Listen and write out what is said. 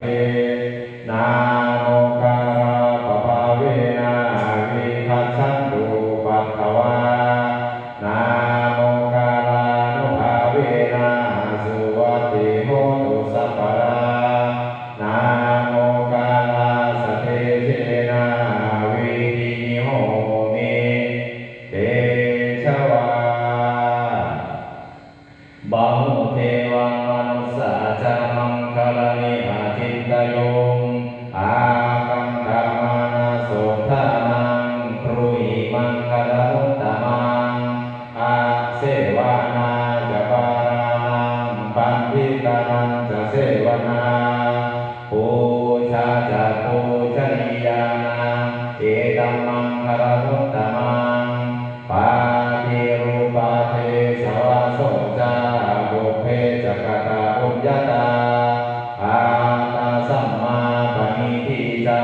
เอนะโมกัสสะปะภะเวนะวิคัสสันตุปัสสาวะนะโมกัสสะนุภาเวนะสุวัตติโหตุสัพพะรานะโมกัสสะสะเทเชนะวินิโหมิเตชะวาบาหุเทวังมนุสสะจามังคลานิอาทิตโยมอาคังธรรมานาโสทานังปรุหิมังคลมุตตะมังอาเสวานาจะปารานังปันทิตานังจะเสวนาปูชาจะปูชนียานังเอตัมมังคลมุตตะมังปาติรูปาเทสวะโสจาบุพเพจักตาปุญญาตาอาตาสัมมาปณิทิจา